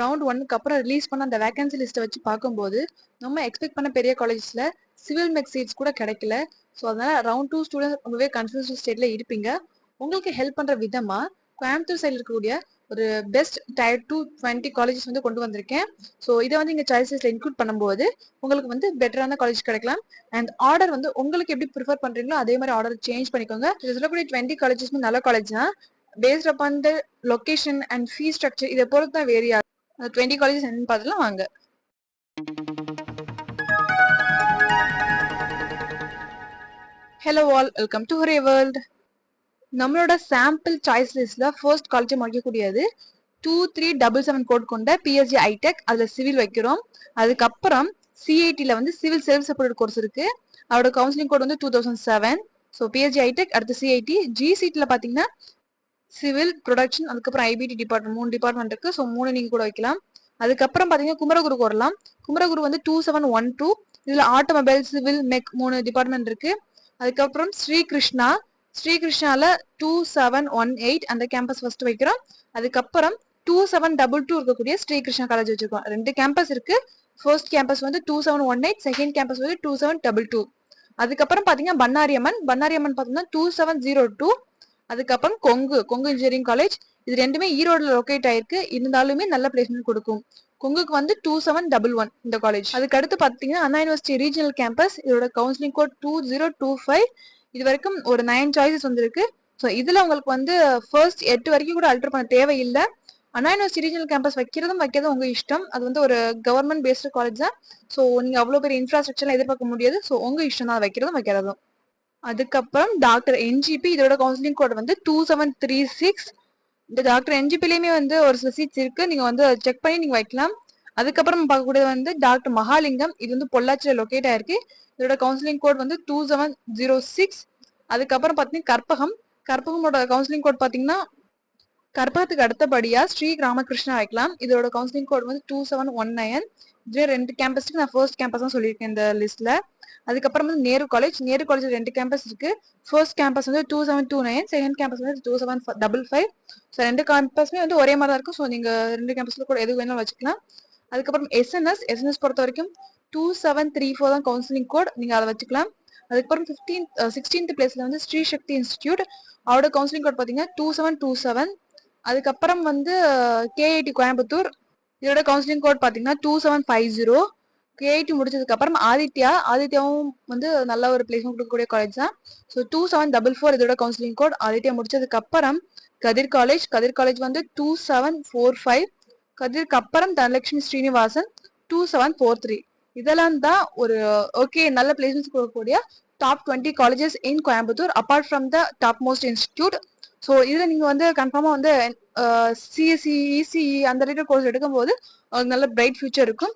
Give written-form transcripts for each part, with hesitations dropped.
Round 1க்கு அப்புறம் release பண்ண அந்த வேகன்சி லிஸ்ட்டை வச்சு பார்க்கும்போது நம்ம எக்ஸ்பெக்ட் பண்ண பெரிய காலேஜஸ்ல சிவில் மெக் சீட்ஸ் கூட கிடைக்கல. ஸோ அதனால ரவுண்ட் 2 ஸ்டூடெண்ட்ஸ் ரொம்பவே கன்ஃபியூஸ்ட் ஸ்டேட்ல இருப்பீங்க. உங்களுக்கு ஹெல்ப் பண்ற விதமா கோயம்புத்தூர் சைடில் இருக்கக்கூடிய ஒரு பெஸ்ட் டயர் 220 காலேஜஸ் வந்து கொண்டு வந்திருக்கேன். ஸோ இதை வந்து இங்கே சாய்ஸ் லிஸ்ட்ல இன்க்ளூட் பண்ணும்போது உங்களுக்கு வந்து பெட்டரான காலேஜ் கிடைக்கலாம். அண்ட் ஆர்டர் வந்து உங்களுக்கு எப்படி ப்ரிஃபர் பண்றீங்களோ அதே மாதிரி ஆர்டர் சேஞ்ச் பண்ணிக்கோங்க. இது சொல்லக்கூடிய 20 காலேஜஸ் நல்ல காலேஜ் தான். Based upon the location and fee structure இதை பொறுத்து தான் வேரி ஆகும். 20 காலேஜஸ் என்னன்னு பார்த்துலாம் வாங்க. Hello all, welcome to Hare world. நம்மளோட சாம்பிள் சாய்ஸ் லிஸ்ட்ல ஃபர்ஸ்ட் காலேஜ் முடிக்கக்கூடியது 2377 கோட் கொண்ட பிஎஸ்ஜி ஐடெக். அதுல சிவில் வைக்கிறோம். அதுக்கப்புறம் சிஐடில வந்து சிவில் செல்ஃப் சப்போர்ட் கோர்ஸ் இருக்கு. அதோட கவுன்சிலிங் கோட் வந்து 2007. ஸோ பிஎஸ்ஜி ஐடெக் அடுத்து சிஐடி. ஜி சீட்ல பாத்தீங்கன்னா சிவில் ப்ரொடக்ஷன் அதுக்கப்புறம் ஐபிடி டிபார்ட்மெண்ட் 3 டிபார்ட்மெண்ட் இருக்கு. ஸோ 3 நீங்க கூட வைக்கலாம். அதுக்கப்புறம் பாத்தீங்கன்னா குமரகுருக்கு வரலாம். குமரகுரு வந்து 2712. இதுல ஆட்டோமொபைல் சிவில் மெக் 3 டிபார்ட்மெண்ட் இருக்கு. அதுக்கப்புறம் ஸ்ரீகிருஷ்ணா, ஸ்ரீகிருஷ்ணால 2718 அந்த கேம்பஸ் ஃபர்ஸ்ட் வைக்கிறோம். அதுக்கப்புறம் 2722 இருக்கக்கூடிய ஸ்ரீகிருஷ்ணா காலேஜ் வச்சிருக்கோம். 2 கேம்பஸ் இருக்கு. ஃபர்ஸ்ட் கேம்பஸ் வந்து 2718, செகண்ட் கேம்பஸ் வந்து 2722. அதுக்கப்புறம் பாத்தீங்கன்னா பன்னாரியம்மன் பாத்தீங்கன்னா 2702. அதுக்கப்புறம் கொங்கு இன்ஜினியரிங் காலேஜ். இது ரெண்டுமே ஈரோடுல லொகேட் ஆயிருக்கு. இருந்தாலுமே நல்ல பிளேஸ்மெண்ட் கொடுக்கும். கொங்குக்கு வந்து 2711 இந்த காலேஜ். அதுக்கு அடுத்து பாத்தீங்கன்னா அண்ணா யூனிவர்சிட்டி ரீஜனல் கேம்பஸ். இதோட கவுன்சிலிங் கோட் 2025. இது வரைக்கும் ஒரு 9 சாய்ஸஸ் வந்திருக்கு. ஸோ இதுல உங்களுக்கு வந்து ஃபர்ஸ்ட் 8 வரைக்கும் கூட அல்டர் பண்ண தேவையில்லை. அண்ணா யூனிவர்சிட்டி ரீஜனல் கேம்பஸ் வைக்கிறதும் உங்க இஷ்டம். அது வந்து ஒரு கவர்மெண்ட் பேஸ்டு காலேஜ் தான். ஸோ நீங்க அவ்வளவு பெரிய இன்ஃப்ராஸ்ட்ரக்சர்லாம் எதிர்பார்க்க முடியாது. ஸோ உங்க இஷ்டம் தான் வைக்கிறதும். அதுக்கப்புறம் டாக்டர் என்ஜிபி. இதோட கவுன்சிலிங் கோட் வந்து 2736. இந்த டாக்டர் என்ஜிபிலையுமே வந்து ஒரு சில சீட்ஸ் இருக்கு. நீங்க வந்து செக் பண்ணி நீங்க வைக்கலாம். அதுக்கப்புறம் பார்க்கக்கூடியது வந்து டாக்டர் மகாலிங்கம். இது வந்து பொள்ளாச்சியில லொகேட் ஆயிருக்கு. இதோட கவுன்சிலிங் கோட் வந்து 2706. அதுக்கப்புறம் பாத்தீங்கன்னா கற்பகமோட கவுன்சிலிங் கோட் பாத்தீங்கன்னா கற்பகத்துக்கு அடுத்தபடியா ஸ்ரீ ராமகிருஷ்ணா வைக்கலாம். இதோட கவுன்சிலிங் கோட் வந்து 2719. இதுல 2 கேம்பஸ்க்கு நான் ஃபர்ஸ்ட் கேம்பஸ் தான் சொல்லியிருக்கேன் இந்த லிஸ்ட்ல. அதுக்கப்புறம் வந்து நேரு காலேஜ் 2 கேம்பஸ் இருக்கு. ஃபர்ஸ்ட் கேம்பஸ் வந்து 2729, செகண்ட் கேம்பஸ் வந்து 2755. ஸோ 2 கேம்பஸ்மே வந்து ஒரே மாதிரி தான் இருக்கும். ஸோ நீங்க 2 கேம்பஸ்ல கூட எது வேணாலும் வச்சுக்கலாம். அதுக்கப்புறம் எஸ்என்எஸ் பொறுத்த வரைக்கும் 2734 தான் கவுன்சிலிங் கோட். நீங்க அதை வச்சுக்கலாம். அதுக்கப்புறம் 16th பிளேஸ்ல வந்து ஸ்ரீ சக்தி இன்ஸ்டிடியூட். அவரோட கவுன்சிலிங் கோட் பாத்தீங்கன்னா 2727. அதுக்கப்புறம் வந்து கேஐடி கோயம்புத்தூர். இதோட கவுன்சிலிங் கோட் பாத்தீங்கன்னா 2750. கேஐடி முடிச்சதுக்கு அப்புறம் ஆதித்யாவும் வந்து நல்ல ஒரு பிளேஸ்மெண்ட் கொடுக்கக்கூடிய காலேஜ் தான். ஸோ 2744 இதோட கவுன்சிலிங் கோட். ஆதித்யா முடிச்சதுக்கு அப்புறம் கதிர் காலேஜ் வந்து 2745. கதிர்க்கு அப்புறம் தனலட்சுமி ஸ்ரீனிவாசன் 2743. இதெல்லாம் தான் ஒரு ஓகே நல்ல பிளேஸ்மெண்ட்ஸ் கொடுக்கக்கூடிய top 20 colleges in Coimbatore apart from the top most institute. So இதுல நீங்க வந்து கன்ஃபார்மா வந்து சிஎஸ்சி இசிஇ அந்த ரிலேட்டட் கோர்ஸ் எடுக்கும்போது நல்ல பிரைட் ஃபியூச்சர் இருக்கும்.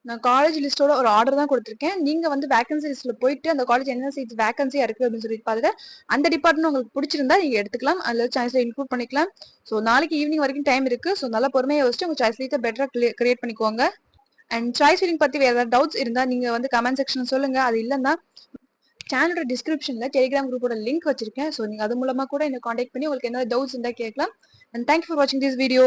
நான் காலேஜ் லிஸ்டோட ஒரு ஆர்டர் தான் கொடுத்துருக்கேன். நீங்க வந்து வேகன்சி லிஸ்ட்ல போயிட்டு அந்த காலேஜ் என்ன சீட்ஸ் வேகன்சியா இருக்கு அப்படின்னு சொல்லி பாருங்க. அந்த டிபார்ட்மெண்ட் உங்களுக்கு பிடிச்சிருந்தா நீங்க எடுத்துக்கலாம். அதுல சாய்ஸ்ல இன்க்ளூட் பண்ணிக்கலாம். ஸோ நாளைக்கு ஈவினிங் வரைக்கும் டைம் இருக்கு. ஸோ நல்லா பொறுமையை யோசிச்சு உங்க சாய்ஸ் லிஸ்ட்டை பெட்டரா கிரியேட் பண்ணிக்கோங்க. அண்ட் சாய்ஸ் ஃபில்லிங் பத்தி வேற ஏதாவது டவுட்ஸ் இருந்தா நீங்க வந்து கமெண்ட் செக்ஷன் சொல்லுங்க. அது இல்லைன்னா சேனலோட டிஸ்கிரிப்ஷன்ல டெலிகிராம் குரூப்போட லிங்க் வச்சிருக்கேன். ஸோ நீங்க அது மூலமா கூட என்ன காண்டாக்ட் பண்ணி உங்களுக்கு என்ன டவுட்ஸ் இருந்தா கேட்கலாம். அண்ட் தேங்க்யூ ஃபார் வாட்சிங் திஸ் வீடியோ.